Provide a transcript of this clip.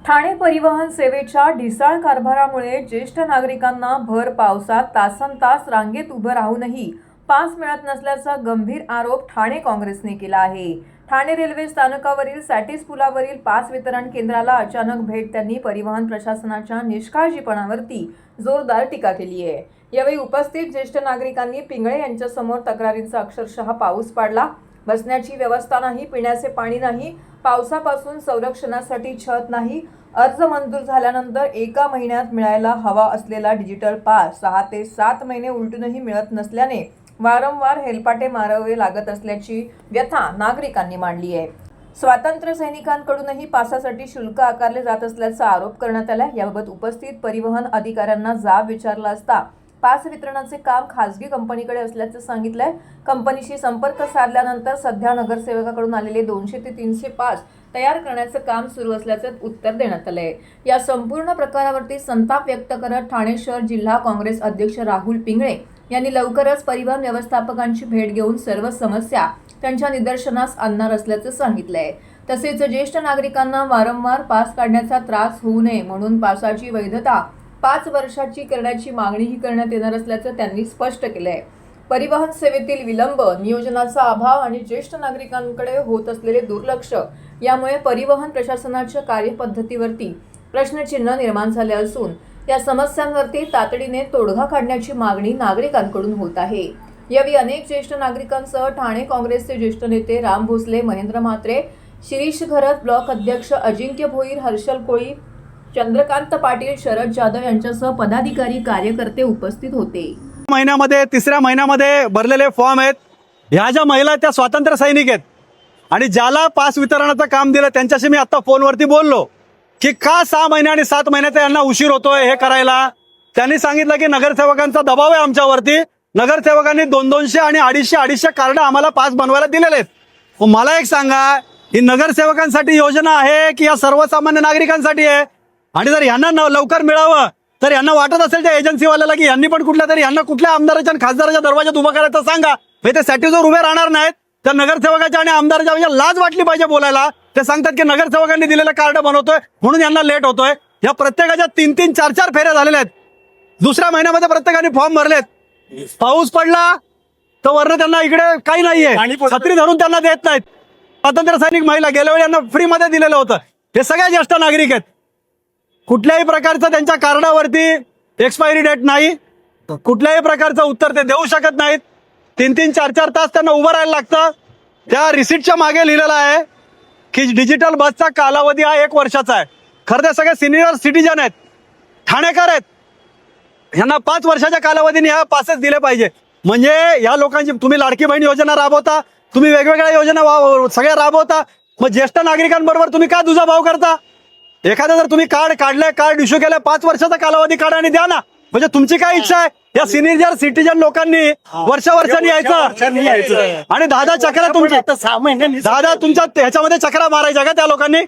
ठाणे परिवहन सेवेच्या ढिसाळ कारभारामुळे ज्येष्ठ नागरिकांना भर पावसात तासनतास रांगेत उभं राहूनही पास मिळत नसल्याचा गंभीर आरोप ठाणे काँग्रेसने केला आहे। ठाणे रेल्वे स्थानकावरील सॅटिस पुलावरील पास वितरण केंद्राला अचानक भेट त्यांनी परिवहन प्रशासनाच्या निष्काळजीपणावरती जोरदार टीका केली आहे। यावेळी उपस्थित ज्येष्ठ नागरिकांनी पिंगळे यांच्या समोर तक्रारींचा अक्षरशः पाऊस पाडला। बसण्याची व्यवस्था नाही, पिण्याचे पाणी नाही, पावसापासून संरक्षणासाठी छत नाही, अर्ज मंजूर झाल्यानंतर एका महिन्यात मिळायला हवा असलेला डिजिटल पास 6 ते 7 महिने उलटूनही मिळत नसल्याने वारंवार हेलपाटे मारावे लागत असल्याची व्यथा नागरिकांनी मांडली आहे। स्वातंत्र्य सैनिकांकडूनही पासासाठी शुल्क आकारले जात असल्याचा आरोप करण्यात आला। याबाबत उपस्थित परिवहन अधिकाऱ्यांना जाब विचारला असता पास वितरणाचे काम खासगी कंपनीकडे असल्याचं सांगितलंय। कंपनीशी संपर्क साधल्यानंतर सध्या नगरसेवकाकडून आलेले 200 ते 300 पास तयार करण्याचं काम सुरू असल्याचं उत्तर देण्यात आलंय। या संपूर्ण प्रकारावरती संताप व्यक्त करत ठाणे शहर जिल्हा काँग्रेस अध्यक्ष राहुल पिंगळे यांनी लवकरच परिवहन व्यवस्थापकांची भेट घेऊन सर्व समस्या त्यांच्या निदर्शनास आणणार असल्याचं सांगितलंय। तसेच ज्येष्ठ नागरिकांना वारंवार पास काढण्याचा त्रास होऊ नये म्हणून पासाची वैधता 5 वर्षाची करण्याची मागणीही करण्यात येणार असल्याचं त्यांनी स्पष्ट केलंय। परिवहन सेवेतील विलंब, नियोजनाचा अभाव आणि ज्येष्ठ नागरिकांकडे होत असलेले दुर्लक्ष यामुळे परिवहन प्रशासनाच्या कार्यपद्धतीवरती प्रश्नचिन्ह निर्माण झाले असून या समस्यांवरती तातडीने तोडगा काढण्याची मागणी नागरिकांकडून होत आहे। यावेळी अनेक ज्येष्ठ नागरिकांसह ठाणे काँग्रेसचे ज्येष्ठ नेते राम भोसले, महेंद्र म्हात्रे, शिरीष घरत, ब्लॉक अध्यक्ष अजिंक्य भोईर, हर्षल कोळी, चंद्रकांत पाटील, शरद जाधव यांच्यासह पदाधिकारी, कार्यकर्ते उपस्थित होते। महिन्यामध्ये 3ऱ्या महिन्यामध्ये भरलेले फॉर्म आहेत। ह्या ज्या महिला त्या स्वातंत्र्य सैनिक आहेत आणि ज्याला पास वितरणाचं काम दिलं त्यांच्याशी मी आता फोनवरती बोललो की का 6 महिने आणि 7 महिन्याचा यांना उशीर होतोय हे करायला। त्यांनी सांगितलं की नगरसेवकांचा दबाव आहे आमच्यावरती, नगरसेवकांनी 200 आणि 250 कार्ड आम्हाला पास बनवायला दिलेले आहेत। मला एक सांगा, ही नगरसेवकांसाठी योजना आहे की या सर्वसामान्य नागरिकांसाठी आहे? आणि जर यांना लवकर मिळावं तर यांना वाटत असेल त्या एजन्सीवाल्याला की यांनी पण कुठल्या तरी यांना कुठल्या आमदाराच्या आणि खासदाराच्या दरवाजात उभं करायचं सांगा, ते सॅटिसवर उभे राहणार नाहीत। त्या नगरसेवकाच्या आणि आमदाराच्या म्हणजे लाज वाटली पाहिजे बोलायला। ते सांगतात की नगरसेवकांनी दिलेलं कार्ड बनवतोय म्हणून यांना लेट होतोय। या प्रत्येकाच्या 3-3, 4-4 फेऱ्या झालेल्या आहेत। दुसऱ्या महिन्यामध्ये प्रत्येकाने फॉर्म भरलेत। पाऊस पडला तर वरनं त्यांना इकडे काही नाहीये, छत्री धरून त्यांना देत नाहीत। स्वातंत्र्य सैनिक महिला गेल्या वेळी यांना फ्रीमध्ये दिलेलं होतं। हे सगळे ज्येष्ठ नागरिक आहेत। कुठल्याही प्रकारचं त्यांच्या कार्डावरती एक्सपायरी डेट नाही, कुठल्याही प्रकारचं उत्तर ते देऊ शकत नाहीत। 3-3, 4-4 तास त्यांना उभं राहायला लागतं। त्या रिसिटच्या मागे लिहिलेलं आहे की डिजिटल बसचा कालावधी हा 1 वर्षाचा आहे। खरं ते सगळे सिनियर सिटीजन आहेत, ठाणेकर आहेत, यांना 5 वर्षाच्या कालावधीने ह्या पासेस दिले पाहिजे। म्हणजे या लोकांची तुम्ही लाडकी बहीण योजना राबवता, तुम्ही वेगवेगळ्या योजना सगळ्या राबवता, मग ज्येष्ठ नागरिकांबरोबर तुम्ही का दुजाभाव करता? एखादं जर तुम्ही कार्ड काढलंय, कार्ड इश्यू केलंय, 5 वर्षाचा कालावधी काढा आणि द्या ना। म्हणजे तुमची काय इच्छा आहे? या सिनियर सिटीजन लोकांनी वर्षांनी यायचं आणि 10 चक्रा तुमच्या 6 महिन्यांनी 10 तुमच्या ह्याच्यामध्ये चक्रा मारायच्या का त्या लोकांनी?